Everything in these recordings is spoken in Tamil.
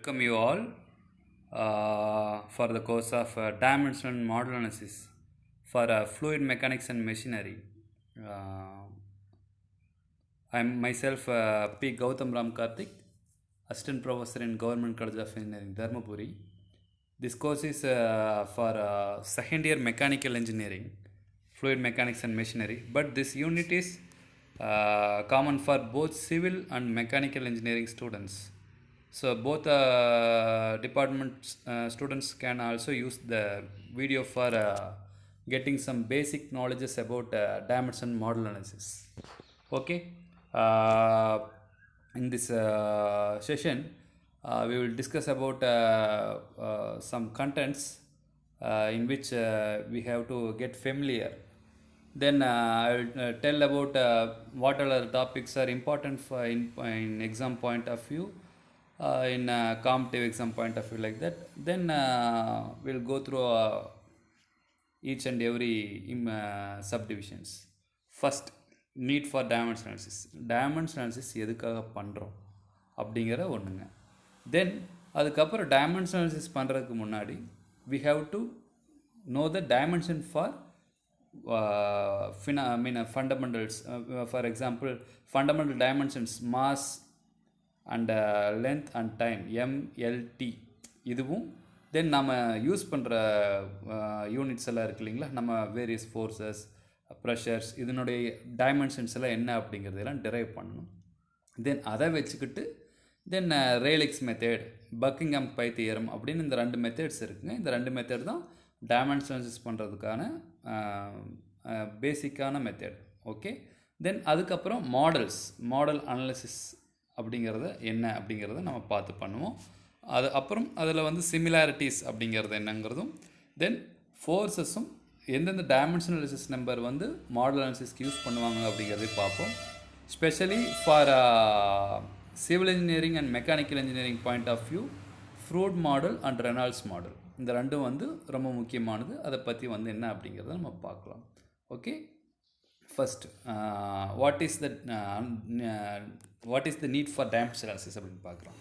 Welcome you all for the course of dimensional model analysis for fluid mechanics and machinery. I am myself P. Gautam Ram Karthik, Assistant Professor in Government College of Engineering, Dharmapuri. This course is for second year mechanical engineering, fluid mechanics and machinery, but this unit is common for both civil and mechanical engineering students. So both department students can also use the video for getting some basic knowledges about dimension model analysis. Okay. In this session, we will discuss about some contents in which we have to get familiar. Then I will tell about what other topics are important for in exam point of view, in competitive exam point of view, like that. Then we'll go through each and every subdivisions. First, need for dimension analysis. Dimension analysis எதுக்காக பண்ணுறோம் அப்படிங்கிற ஒன்றுங்க. தென் அதுக்கப்புறம் dimension analysis பண்ணுறதுக்கு முன்னாடி we have to know the dimension for fundamentals. For example, fundamental dimensions, mass and length and time, MLT. இதுவும் தென் நம்ம யூஸ் பண்ணுற யூனிட்ஸ் எல்லாம் இருக்கு இல்லைங்களா, நம்ம வேரியஸ் ஃபோர்ஸஸ், ப்ரெஷர்ஸ், இதனுடைய டைமென்ஷன்ஸ் எல்லாம் என்ன அப்படிங்கிறதெல்லாம் டிரைவ் பண்ணணும். தென் அதை வச்சுக்கிட்டு தென் ரேலிக்ஸ் மெத்தட், பக்கிங்ஹாம் பை தியரம் அப்படின்னு இந்த ரெண்டு மெத்தட்ஸ் இருக்குங்க. இந்த ரெண்டு மெத்தட் தான் டைமென்ஷன் அனாலிசிஸ் பண்ணுறதுக்கான பேசிக்கான மெத்தட். ஓகே. தென் அதுக்கப்புறம் மாடல் அனாலிசிஸ் அப்படிங்கிறத என்ன அப்படிங்கிறத நம்ம பார்த்து பண்ணுவோம். அது அப்புறம் அதில் வந்து சிமிலாரிட்டிஸ் அப்படிங்கிறது என்னங்கிறதும், தென் ஃபோர்ஸஸும் எந்தெந்த டைமென்ஷனல் அனாலிசிஸ் நம்பர் வந்து மாடல் அனாலிசிஸ்க்கு யூஸ் பண்ணுவாங்க அப்படிங்கிறதையும் பார்ப்போம். Specially for civil engineering and mechanical engineering point of view, Froude model and Reynolds model, இந்த ரெண்டும் வந்து ரொம்ப முக்கியமானது. அதை பற்றி வந்து என்ன அப்படிங்கிறத நம்ம பார்க்கலாம். Okay. First, what is the need for dimensional analysis அப்படின்னு பார்க்குறோம்.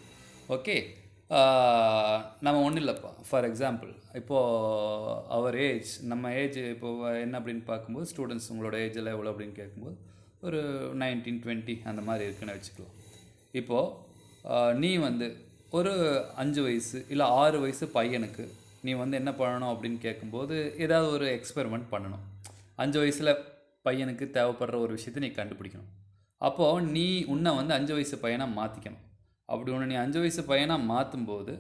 ஓகே. நம்ம ஒன்றும் இல்லைப்பா, ஃபார் எக்ஸாம்பிள் இப்போது அவர் ஏஜ், நம்ம ஏஜ் இப்போது என்ன அப்படின்னு பார்க்கும்போது, ஸ்டூடெண்ட்ஸ் உங்களோட ஏஜில் எவ்வளோ அப்படின்னு கேட்கும்போது ஒரு 19, 20 அந்த மாதிரி இருக்குன்னு வச்சுக்கலாம். இப்போது நீ வந்து ஒரு 5 வயசு இல்லை 6 வயசு பையனுக்கு நீ வந்து என்ன பண்ணணும் அப்படின்னு கேட்கும்போது, ஏதாவது ஒரு எக்ஸ்பெரிமெண்ட் பண்ணணும். 5 வயசில் பையனுக்கு தேவைப்படுற ஒரு விஷயத்தை நீ கண்டுபிடிக்கணும். அப்போது நீ உன்னை வந்து 5 வயசு பையனாக மாற்றிக்கணும். அப்படி ஒன்று நீ 5 வயசு பையனாக மாற்றும்போது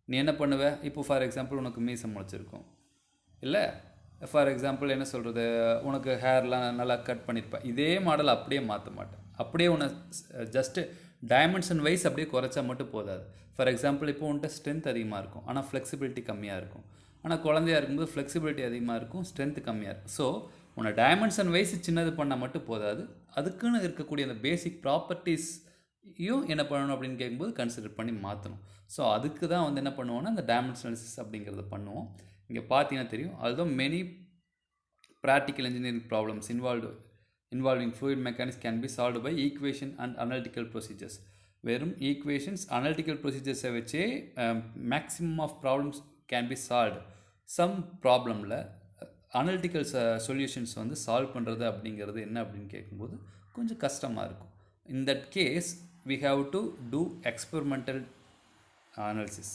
நீ என்ன பண்ணுவ? இப்போ ஃபார் எக்ஸாம்பிள் உனக்கு மீசம் முளைச்சிருக்கும், இல்லை ஃபார் எக்ஸாம்பிள் என்ன சொல்கிறது, உனக்கு ஹேர்லாம் நல்லா கட் பண்ணியிருப்பேன். இதே மாடல் அப்படியே மாற்ற மாட்டேன். அப்படியே உன்னை ஜஸ்ட்டு டைமென்ஷன் வைஸ் அப்படியே குறைச்சா மட்டும் போதாது. ஃபார் எக்ஸாம்பிள் இப்போ உன்ட்ட ஸ்ட்ரென்த் அதிகமாக இருக்கும், ஆனால் ஃப்ளெக்சிபிலிட்டி கம்மியாக இருக்கும். ஆனால் குழந்தையாக இருக்கும்போது ஃப்ளெக்சிபிலிட்டி அதிகமாக இருக்கும், ஸ்ட்ரென்த் கம்மியாக இருக்கும். ஸோ உன்னை டைமென்ஷன் வைஸ் சின்னது பண்ணால் மட்டும் போதாது, அதுக்குன்னு இருக்கக்கூடிய அந்த பேசிக் ப்ராப்பர்ட்டிஸையும் என்ன பண்ணணும் அப்படின்னு கேட்கும்போது கன்சிடர் பண்ணி மாற்றணும். ஸோ அதுக்கு தான் வந்து என்ன பண்ணுவோன்னா இந்த டைமென்ஷன் அனாலிசிஸ் அப்படிங்கிறத பண்ணுவோம். இங்கே பார்த்தீங்கன்னா தெரியும், அதுதான் many practical engineering problems involving fluid mechanics can be solved by equation and analytical procedures. வெறும் ஈக்குவேஷன்ஸ், அனலிட்டிக்கல் ப்ரொசீஜர்ஸை வச்சே maximum of problems can be solved. Some ப்ராப்ளமில் அனலிட்டிக்கல் சொல்யூஷன்ஸ் வந்து சால்வ் பண்ணுறது அப்படிங்கிறது என்ன அப்படின்னு கேட்கும்போது கொஞ்சம் கஷ்டமாக இருக்கும். In that case we have to do experimental analysis.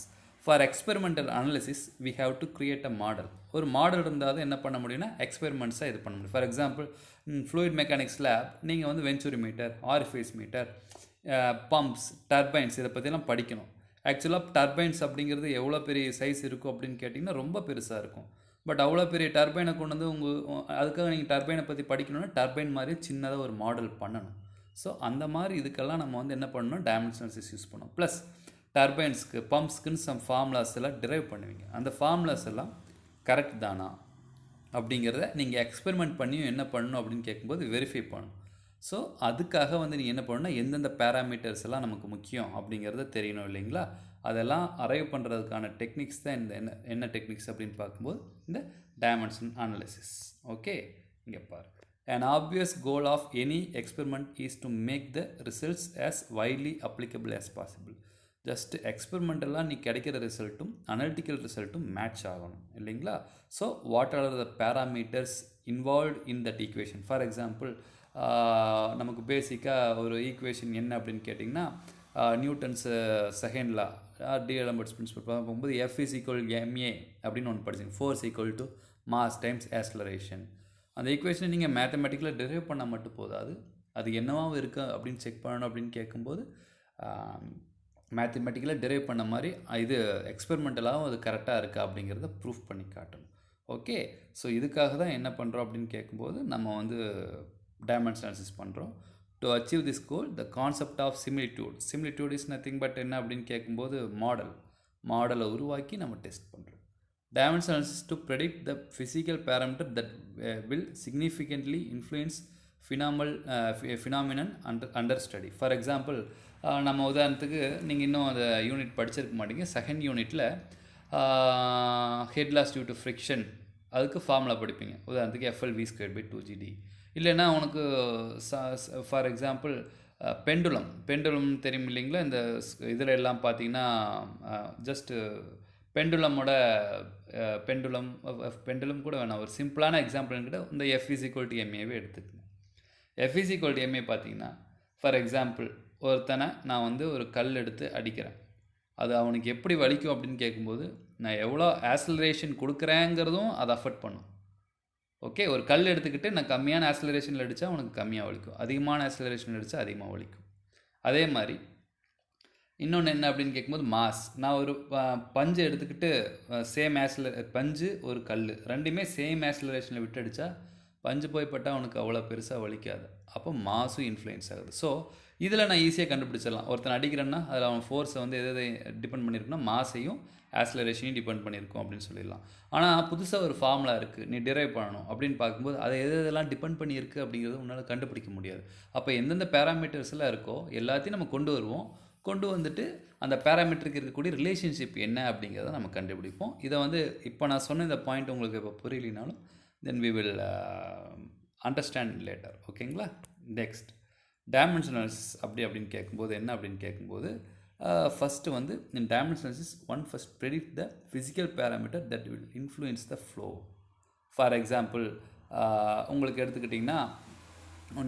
For experimental analysis we have to create a model. ஒரு மாடல் இருந்தால் தான் என்ன பண்ண முடியும்னா எக்ஸ்பெரிமெண்ட்ஸாக இது பண்ண முடியும். For example fluid mechanics lab நீங்கள் வந்து venturi meter, orifice meter, pumps, turbines, இதை பற்றிலாம் படிக்கணும். ஆக்சுவலாக டர்பைன்ஸ் அப்படிங்கிறது எவ்வளோ பெரிய சைஸ் இருக்கும் அப்படின்னு கேட்டிங்கன்னா ரொம்ப பெருசாக இருக்கும். பட் அவ்வளோ பெரிய டர்பைனை கொண்டு வந்து அதுக்காக நீங்கள் டர்பைனை பற்றி படிக்கணும்னா டர்பைன் மாதிரி சின்னதாக ஒரு மாடல் பண்ணணும். ஸோ அந்த மாதிரி இதுக்கெல்லாம் நம்ம வந்து என்ன பண்ணணும், டைமென்ஷன் அனாலிசிஸ் யூஸ் பண்ணணும். ப்ளஸ் டர்பைன்ஸ்க்கு, பம்ப்ஸ்க்குன்னு சம் ஃபார்முலாஸ் எல்லாம் டிரைவ் பண்ணுவீங்க. அந்த ஃபார்முலாஸ் எல்லாம் கரெக்ட் தானா அப்படிங்கிறத நீங்கள் எக்ஸ்பெரிமெண்ட் பண்ணியும் என்ன பண்ணணும் அப்படின்னு கேட்கும்போது வெரிஃபை பண்ணணும். ஸோ அதுக்காக வந்து நீங்கள் என்ன பண்ணணும்னா எந்தெந்த பேராமீட்டர்ஸ் எல்லாம் நமக்கு முக்கியம் அப்படிங்கிறத தெரியணும் இல்லைங்களா. அதெல்லாம் அரைவ் பண்ணுறதுக்கான டெக்னிக்ஸ் தான் என்ன டெக்னிக்ஸ் அப்படின்னு பார்க்கும்போது இந்த டைமென்ஷன் அனாலிசிஸ். ஓகே. இங்கே பாருங்கள், an obvious goal of any experiment is to make the results as widely applicable as possible. Just எக்ஸ்பெரிமெண்டலாக நீ கிடைக்கிற ரிசல்ட்டும் அனலிட்டிக்கல் ரிசல்ட்டும் மேட்ச் ஆகணும் இல்லைங்களா. So what are the parameters involved in that equation. For example நமக்கு பேசிக்காக ஒரு ஈக்குவேஷன் என்ன அப்படின்னு கேட்டிங்கன்னா Newton's second law d'Alembert's principle பார்க்கும்போது F is equal ma அப்படின்னு ஒன்று படிச்சிங்க. Force equal to mass times acceleration. அந்த ஈக்குவேஷனை நீங்கள் மேத்தமெட்டிக்கலாக டெரைவ் பண்ணால் மட்டும் போதாது, அது என்னவாகவும் இருக்கா அப்படின்னு செக் பண்ணணும். அப்படின்னு கேட்கும்போது மேத்தமெட்டிக்கலாக டெரைவ் பண்ண மாதிரி இது எக்ஸ்பெரிமெண்டலாகவும் அது கரெக்டாக இருக்கா அப்படிங்கிறத ப்ரூஃப் பண்ணி காட்டணும். ஓகே, ஸோ இதுக்காக தான் என்ன பண்ணுறோம் அப்படின்னு கேட்கும்போது நம்ம வந்து டைமென்ஷன் அனாலிசிஸ் பண்ணுறோம். To achieve this goal the concept of similitude is nothing but என்ன அப்படின்னு கேட்கும்போது மாடலை உருவாக்கி நம்ம டெஸ்ட் பண்ணுறோம். Dimension analysis to predict the physical parameter that will significantly influence phenomenon under study. For example நம்ம உதாரணத்துக்கு நீங்கள் இன்னும் அந்த யூனிட் படிச்சிருக்க மாட்டீங்க. செகண்ட் யூனிட்டில் head loss due to friction அதுக்கு ஃபார்முலா படிப்பீங்க. உதாரணத்துக்கு FL_V²/2GD. இல்லைன்னா உனக்கு ஃபார் எக்ஸாம்பிள் பெண்டுலம் தெரியும் இல்லைங்களா. இந்த இதில் எல்லாம் பார்த்தீங்கன்னா ஜஸ்ட்டு பெண்டுலமோட பெண்டுலம் கூட வேணாம், ஒரு சிம்பிளான எக்ஸாம்பிள்கிட்ட இந்த F is equal to ma எடுத்துக்கங்க. F is equal to ma பார்த்தீங்கன்னா ஃபார் எக்ஸாம்பிள் ஒருத்தனை நான் வந்து ஒரு கல் எடுத்து அடிக்கிறேன், அது அவனுக்கு எப்படி வலிக்கும் அப்படின்னு கேட்கும்போது நான் எவ்வளோ ஆக்ஸலரேஷன் கொடுக்குறேங்கிறதும் அதை அஃபெக்ட் பண்ணும். ஓகே, ஒரு கல் எடுத்துக்கிட்டு நான் கம்மியான ஆக்ஸலரேஷனில் அடித்தா அவனுக்கு கம்மியாக வலிக்கும், அதிகமான ஆக்ஸலரேஷன் அடித்தா அதிகமாக வலிக்கும். அதே மாதிரி இன்னொன்று என்ன அப்படின்னு கேட்கும்போது மாஸ். நான் ஒரு பஞ்சு எடுத்துக்கிட்டு சேம் பஞ்சு ஒரு கல் ரெண்டுமே சேம் ஆக்ஸலரேஷனில் விட்டு அடித்தா பஞ்சு போய் பட்டால் அவனுக்கு அவ்வளோ பெருசாக வலிக்காது. அப்போ மாஸும் இன்ஃப்ளூயன்ஸ் ஆகுது. ஸோ இதில் நான் ஈஸியாக கண்டுபிடிச்சிடலாம். ஒருத்தன் அடிக்கிறேன்னா அதில் அவன் ஃபோர்ஸை வந்து எதை டிபெண்ட் பண்ணியிருக்குன்னா மாஸையும் ஆக்ஸலரேஷனையும் டிபெண்ட் பண்ணியிருக்கோம் அப்படின்னு சொல்லிடலாம். ஆனால் புதுசாக ஒரு ஃபார்முலா இருக்குது, நீ டிரைவ் பண்ணணும் அப்படின்னு பார்க்கும்போது அதை எதெல்லாம் டிபெண்ட் பண்ணியிருக்கு அப்படிங்கிறது உன்னால் கண்டுபிடிக்க முடியாது. அப்போ எந்தெந்த பேராமீட்டர்ஸ்லாம் இருக்கோ எல்லாத்தையும் நம்ம கொண்டு வருவோம். கொண்டு வந்துட்டு அந்த பேராமீட்டருக்கு இருக்கக்கூடிய ரிலேஷன்ஷிப் என்ன அப்படிங்கிறத நம்ம கண்டுபிடிப்போம். இதை வந்து இப்போ நான் சொன்ன இந்த பாயிண்ட் உங்களுக்கு இப்போ புரியலினாலும் then we will understand later. ஓகேங்களா. நெக்ஸ்ட் டைமென்ஷன் அனாலிசிஸ் அப்படின்னு கேட்கும்போது என்ன அப்படின்னு கேட்கும்போது ஃபஸ்ட்டு வந்து in dimension analysis first predict the physical parameter that will influence the flow. For example உங்களுக்கு எடுத்துக்கிட்டிங்கன்னா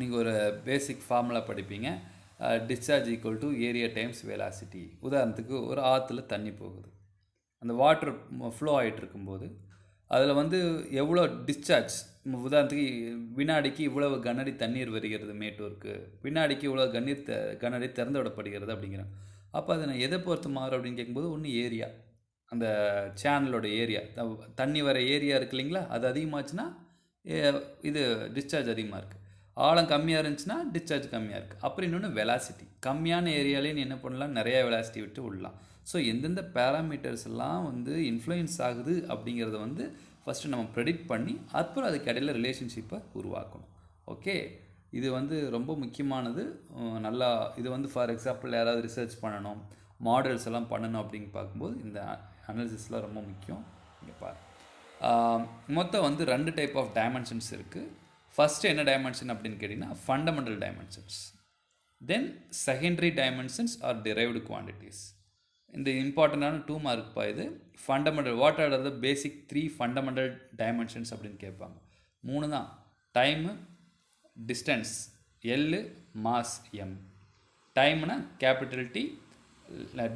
நீங்கள் ஒரு பேசிக் ஃபார்முலா படிப்பீங்க, discharge equal to area times velocity. உதாரணத்துக்கு ஒரு ஆற்றுல தண்ணி போகுது, அந்த வாட்டர் ஃப்ளோ ஆகிட்டு இருக்கும்போது அதில் வந்து எவ்வளோ டிஸ்சார்ஜ், உதாரணத்துக்கு வினாடிக்கு இவ்வளவு கனஅடி தண்ணீர் வருகிறது மேட்டூருக்கு, வினாடிக்கு இவ்வளோ கனஅடி திறந்து விடப்படுகிறது அப்படிங்கிறேன். அப்போ அதை நான் எதை பொறுத்து மாறும் அப்படின்னு கேட்கும்போது ஒன்று ஏரியா, அந்த சேனலோட ஏரியா, தண்ணி வர ஏரியா இருக்கு இல்லைங்களா, அது அதிகமாச்சுன்னா இது டிஸ்சார்ஜ் அதிகமாக இருக்குது. ஆழம் கம்மியாக இருந்துச்சுன்னா டிஸ்சார்ஜ் கம்மியாக இருக்குது. அப்புறம் இன்னொன்று வெலாசிட்டி, கம்மியான ஏரியாலே நீ என்ன பண்ணலாம், நிறையா வெலாசிட்டி விட்டு விடலாம். ஸோ எந்தெந்த பேராமீட்டர்ஸ் எல்லாம் வந்து இன்ஃப்ளூயன்ஸ் ஆகுது அப்படிங்கிறத வந்து ஃபஸ்ட்டு நம்ம ப்ரெடிக்ட் பண்ணி அப்புறம் அதுக்கு இடையில ரிலேஷன்ஷிப்பை உருவாக்கணும். ஓகே, இது வந்து ரொம்ப முக்கியமானது. நல்லா இது வந்து ஃபார் எக்ஸாம்பிள் யாராவது ரிசர்ச் பண்ணணும், மாடல்ஸ் எல்லாம் பண்ணணும் அப்படின்னு பார்க்கும்போது இந்த அனாலிசிஸ்லாம் ரொம்ப முக்கியம். இங்கே பாரு, மொத்தம் வந்து 2 டைப் ஆஃப் டைமென்ஷன்ஸ் இருக்குது. ஃபஸ்ட்டு என்ன டைமென்ஷன் அப்படின்னு கேட்டிங்கன்னா fundamental dimensions. Then secondary dimensions are derived quantities. இந்த இம்பார்ட்டண்டான 2 மார்க்ப்பா இது. Fundamental what are the basic 3 fundamental dimensions அப்படின்னு கேட்பாங்க. 3 தான், time, distance L, mass M. டைம்னா கேபிட்டல் டி,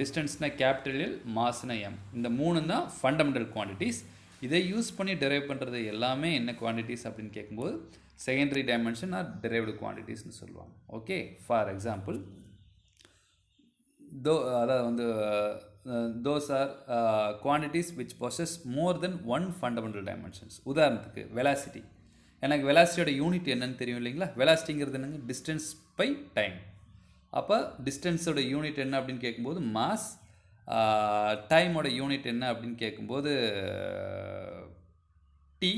டிஸ்டன்ஸ்னால் கேபிட்டல் எல், மாஸ்னா எம். இந்த 3 தான் ஃபண்டமெண்டல் குவான்டிட்டிஸ். இதை யூஸ் பண்ணி டெரைவ் பண்ணுறது எல்லாமே என்ன குவான்டிட்டிஸ் அப்படின்னு கேட்கும்போது செகண்டரி டைமென்ஷன் ஆர் டெரைவ்டு குவான்டிட்டிஸ்னு சொல்லுவாங்க. ஓகே, ஃபார் எக்ஸாம்பிள் அதாவது வந்து those are quantities which possess more then 1 fundamental dimensions. உதாரணத்துக்கு வெலாசிட்டி, எனக்கு வெலாசிட்டியோட யூனிட் என்னன்னு தெரியும் இல்லைங்களா. வெலாசிட்டிங்கிறது என்னங்க, டிஸ்டன்ஸ் பை டைம். அப்போ டிஸ்டன்ஸோட யூனிட் என்ன அப்படின்னு கேட்கும்போது மாஸ், டைமோட யூனிட் என்ன அப்படின்னு கேட்கும்போது டி.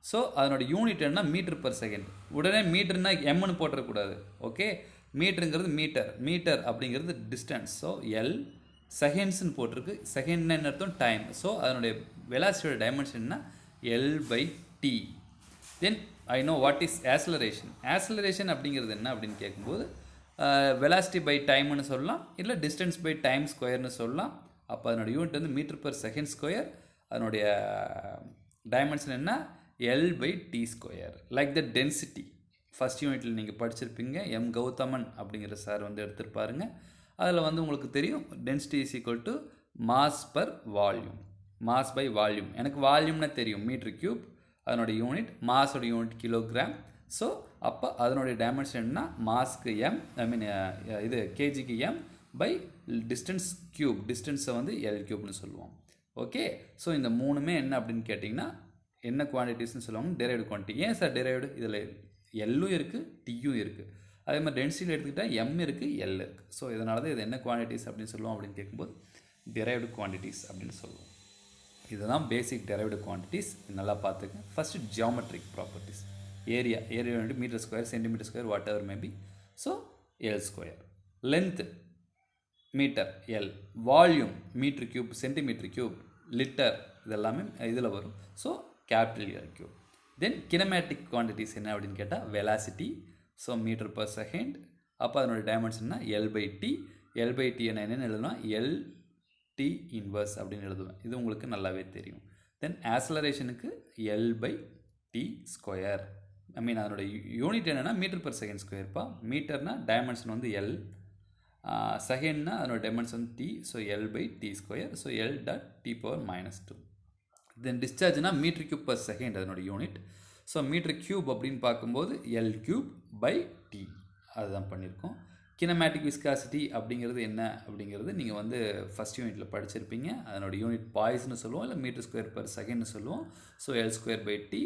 ஸோ அதனோட யூனிட் என்ன, மீட்டர் பர் செகண்ட். உடனே மீட்டர்னா எம்னு போட்டுறக்கூடாது. ஓகே, மீட்டருங்கிறது மீட்டர் அப்படிங்கிறது டிஸ்டன்ஸ். ஸோ எல், செகண்ட்ஸ்ன்னு போட்டிருக்கு, செகண்ட்னு என்ன அர்த்தம், டைம். ஸோ அதனுடைய வெலாசிட்டியோட டைமென்ஷன்னா L/T. Then I know what is acceleration. Acceleration அப்படிங்கிறது என்ன அப்படின்னு கேட்கும்போது வெலாசிட்டி பை டைம்னு சொல்லலாம், இல்லை டிஸ்டன்ஸ் பை டைம் ஸ்கொயர்னு சொல்லலாம். அப்போ அதனுடைய யூனிட் வந்து மீட்டர் பர் செகண்ட் ஸ்கொயர். அதனுடைய டைமென்ஷன் என்ன? L by T square. Like the density first யூனிட்டில் நீங்கள் படிச்சிருப்பீங்க, எம் கௌதமன் அப்படிங்கிற சார் வந்து எடுத்துருப்பாருங்க. அதில் வந்து உங்களுக்கு தெரியும் density is equal to mass per volume, mass by volume. எனக்கு வால்யூம்னு தெரியும் மீட்ரு க்யூப், அதனுடைய யூனிட், மாஸோட யூனிட் கிலோகிராம். ஸோ அப்போ அதனுடைய டைமென்ஷன் என்ன? மாஸ்க்கு எம், ஐ மீன் இது கேஜிக்கு எம் பை டிஸ்டன்ஸ் க்யூப், டிஸ்டன்ஸை வந்து எல் க்யூப்னு சொல்லுவோம். ஓகே, ஸோ இந்த மூணுமே என்ன அப்படின்னு கேட்டிங்கன்னா என்ன குவான்டிட்டிஸ்னு சொல்லுவாங்க? Derived quantity. ஏன் சார் டெரைவ்டு? இதில் எல்லும் இருக்குது, டியும் இருக்குது. அதே மாதிரி டென்சிட்டியில் எடுத்துக்கிட்டால் எம் இருக்குது, எல் இருக்குது. ஸோ இதனால தான் இது என்ன குவான்டிட்டிஸ் அப்படின்னு சொல்லுவோம் அப்படின்னு கேட்கும்போது டெரைவ்டு குவான்டிட்டிஸ் அப்படின்னு சொல்லுவோம். இதுதான் பேசிக் டெரைவ்டு குவான்டிட்டிஸ். நல்லா பார்த்துங்க. First geometric properties. ஏரியா வந்து metre square, centimetre square, whatever maybe. So L square. Length metre, L. Volume metre cube, centimetre cube, litre, இதெல்லாமே இதில் வரும். So capital L cube. Then kinematic quantities என்ன அப்படின்னு கேட்டால் velocity. So metre per second. அப்போ அதனுடைய டைமென்ஷன்னா L by T. L by T என்னென்னு எழுதலாம்? எல் டி இன்வர்ஸ் அப்படின்னு எழுதுவேன். இது உங்களுக்கு நல்லாவே தெரியும். தென் ஆக்சலரேஷனுக்கு L by T square. I mean அதனுடைய யூனிட் என்னென்னா மீட்டர் பர் செகண்ட் ஸ்கொயர்ப்பா. மீட்டர்னால் டைமென்ஷன் வந்து எல், செகண்ட்னா அதனோட dimension T. So L by T square. So L dot T power -2. Then டிஸ்சார்ஜ்னா மீட்ரு க்யூப் பர் செகண்ட் அதனோட யூனிட். ஸோ மீட்ரு க்யூப் அப்படின்னு பார்க்கும்போது எல் க்யூப் பை டி, அதுதான் பண்ணியிருக்கோம். கினமேட்டிக் விஸ்காசிட்டி அப்படிங்கிறது என்ன அப்படிங்கிறது நீங்கள் வந்து ஃபஸ்ட் யூனிட்டில் படிச்சிருப்பீங்க. அதனோட யூனிட் பாய்ஸ்னு சொல்லுவோம், இல்லை மீட்டர் ஸ்கொயர் பர் செகண்ட்னு சொல்லுவோம். So L square by T.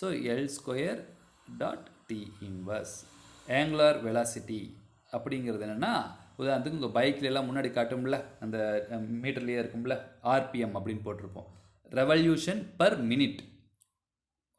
So L square dot T inverse. Angular velocity அப்படிங்கிறது என்னென்னா, உதாரணத்துக்கு உங்கள் பைக்கிலெல்லாம் முன்னாடி காட்டும்ல, அந்த மீட்டர்லேயே இருக்கும்ல, ஆர்பிஎம் அப்படின்னு போட்டிருப்போம், ரெவல்யூஷன் பர் மினிட்.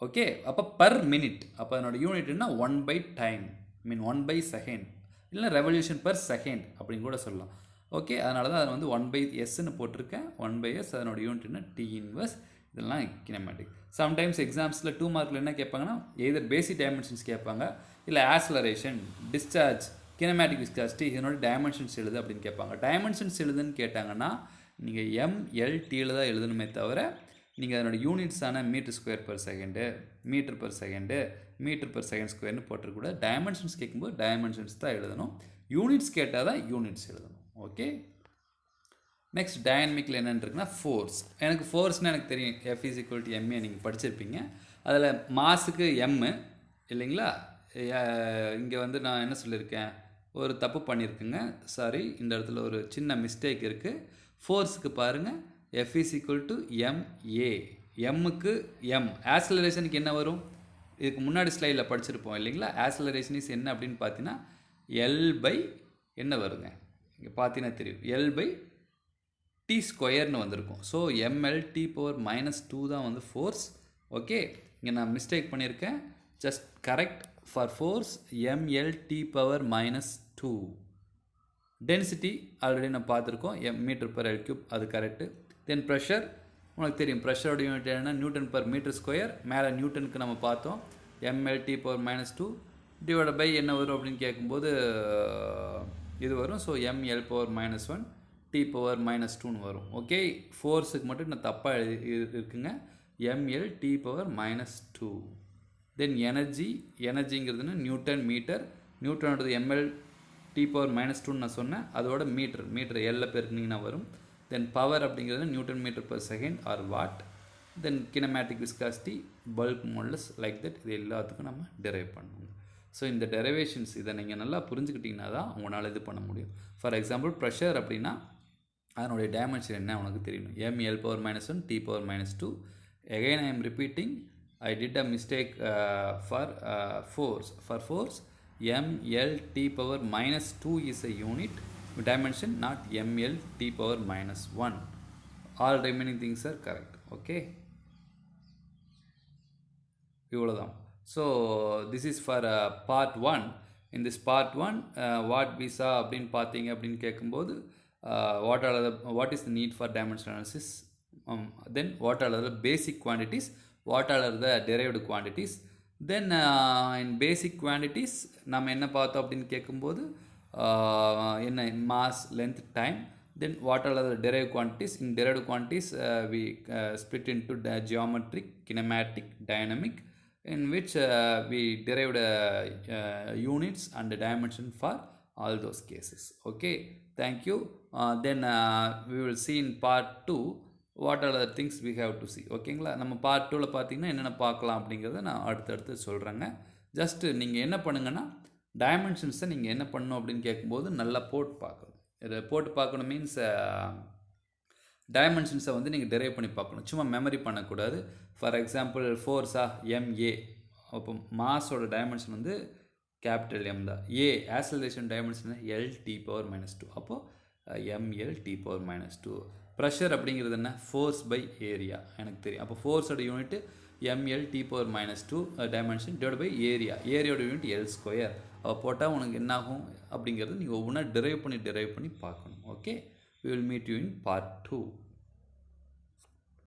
ஓகே, அப்போ பர் மினிட், அப்போ அதனோட யூனிட்னா 1 by time, mean 1 by second, இல்லை ரெவல்யூஷன் பர் செகண்ட் அப்படின்னு கூட சொல்லலாம். ஓகே, அதனால தான் அதை வந்து 1 பை எஸ்ன்னு போட்டிருக்கேன். 1 பை எஸ் அதனோட யூனிட்னா டி இன்வர்ஸ். இதெல்லாம் கினமேட்டிக். சம்டைம்ஸ் எக்ஸாம்ஸில் 2 மார்க்கில் என்ன கேட்பாங்கன்னா, எதர் பேசிக் டைமென்ஷன்ஸ் கேட்பாங்க, இல்லை ஆக்சலரேஷன், டிஸ்சார்ஜ், கினமேட்டிக் விஸ்காசிட்டி, இதனோட டைமென்ஷன்ஸ் எழுது அப்படின்னு கேட்பாங்க. டைமென்ஷன்ஸ் எழுதுன்னு கேட்டாங்கன்னா நீங்கள் எம்எல்டியில் தான் எழுதணுமே தவிர, நீங்கள் அதனோட யூனிட்ஸான metre square per second, metre per second, metre per second ஸ்கொயர்னு போட்டிருக்கூடாது. டைமென்ஷன்ஸ் கேட்கும்போது டைமென்ஷன்ஸ் தான் எழுதணும். யூனிட்ஸ் கேட்டால் தான் யூனிட்ஸ் எழுதணும். ஓகே, நெக்ஸ்ட் டைனமிக்கில் என்னென்னு இருக்குன்னா ஃபோர்ஸ். எனக்கு ஃபோர்ஸ்னால் எனக்கு தெரியும், F is equal to MA நீங்கள் படிச்சிருப்பீங்க. அதில் மாஸுக்கு எம்மு இல்லைங்களா. இங்கே வந்து நான் என்ன சொல்லியிருக்கேன், ஒரு தப்பு பண்ணியிருக்குங்க, சாரி, இந்த இடத்துல ஒரு சின்ன மிஸ்டேக் இருக்குது. ஃபோர்ஸுக்கு பாருங்கள், F is equal to MA. எம்முக்கு எம். ஆக்சலரேஷனுக்கு என்ன வரும்? இதுக்கு முன்னாடி ஸ்லைடில் படிச்சிருப்போம் இல்லைங்களா. ஆக்சலரேஷன் இஸ் என்ன அப்படின்னு பார்த்தீங்கன்னா எல் பை என்ன வருங்க, இங்கே பார்த்தீங்கன்னா தெரியும், எல் பை டி ஸ்கொயர்னு வந்திருக்கும். ஸோ எம்எல் டி பவர் -2 தான் வந்து ஃபோர்ஸ். ஓகே, இங்கே நான் மிஸ்டேக் பண்ணியிருக்கேன். Just correct for force ML T power -2. Density already நான் பார்த்துருக்கோம், மீட்டர் பர் எல் கியூப், அது கரெக்டு. தென் ப்ரெஷர், உனக்கு தெரியும் ப்ரெஷரோட யூனிட் என்னென்னா நியூட்டன் பர் மீட்டர் ஸ்கொயர். மேலே நியூட்டனுக்கு நம்ம பார்த்தோம், ML T power -2 divide by என்ன வரும் அப்படின்னு கேட்கும்போது இது வரும். So ML power -1 T power -2ன்னு வரும். ஓகே, ஃபோர்ஸுக்கு மட்டும் நான் தப்பாக இருக்குங்க, எம்எல் டி பவர் -2. தென் எனர்ஜிங்கிறதுனா நியூட்டன் மீட்டர். நியூட்டனோடது எம்எல் டி பவர் -2ன்னு நான் சொன்னேன், அதோட மீட்டர் எல்ல பெருக்குனிங்கன்னா வரும். தென் பவர் அப்படிங்கிறது newton metre per second or watt. Then kinematic viscosity, bulk modulus, like that. இது எல்லாத்துக்கும் நம்ம டெரைவ் பண்ணுவோம். ஸோ இந்த டெரைவேஷன்ஸ் இதை நீங்கள் நல்லா புரிஞ்சுக்கிட்டிங்கன்னா தான் உங்களால் இது பண்ண முடியும். ஃபார் எக்ஸாம்பிள் ப்ரெஷர் அப்படின்னா அதனுடைய டைமென்ஷன் என்ன உனக்கு தெரியணும், ML power -1 T power -2. Again I am repeating, I did a mistake for force. For force, ml t power -2 is a unit dimension, not ml t power -1. All remaining things are correct. Okay, இவ்வளோதான். So this is for part 1. In this part 1 what we saw அப்படின்னு பார்த்தீங்க அப்படின்னு கேட்கும்போது what is the need for dimension analysis, then what are the basic quantities, what are the derived quantities. Then in basic quantities நம்ம என்ன பார்த்தோம் அப்படின்னு கேட்கும்போது என்ன mass, length, time. Then what are the derived quantities? In derived quantities, we split into the geometric, kinematic, dynamic, in which we derived units and dimension for all those cases. Okay, thank you. Then we will see in part 2 what are the things we have to see. ஓகேங்களா, நம்ம பார்ட் 2வில் பார்த்தீங்கன்னா என்னென்ன பார்க்கலாம் அப்படிங்கிறத நான் அடுத்தடுத்து சொல்கிறேங்க. ஜஸ்ட்டு நீங்கள் என்ன பண்ணுங்கன்னா, டைமென்ஷன்ஸை நீங்கள் என்ன பண்ணணும் அப்படின்னு கேட்கும்போது நல்லா போட்டு பார்க்கணும். இதை போட்டு பார்க்கணும் மீன்ஸ் டைமென்ஷன்ஸை வந்து நீங்கள் டெரைவ் பண்ணி பார்க்கணும், சும்மா மெமரி பண்ணக்கூடாது. ஃபார் எக்ஸாம்பிள் ஃபோர்ஸா எம்ஏ, அப்போ மாஸோட டைமென்ஷன் வந்து கேபிட்டல் எம் தான். ஏ ஆக்சலரேஷன் டைமென்ஷன் LT⁻², அப்போது MLT⁻². ப்ரெஷர் அப்படிங்கிறது என்ன, ஃபோர்ஸ் பை ஏரியா எனக்கு தெரியும். அப்போ ஃபோர்ஸோட unit MLT⁻² dimension divide by area, ஏரியாவோட யூனிட் L². போட்டால் உனக்கு என்னாகும் அப்படிங்கிறது நீங்கள் ஒவ்வொன்றா டெரைவ் பண்ணி பார்க்கணும். Okay, we will meet you in part 2.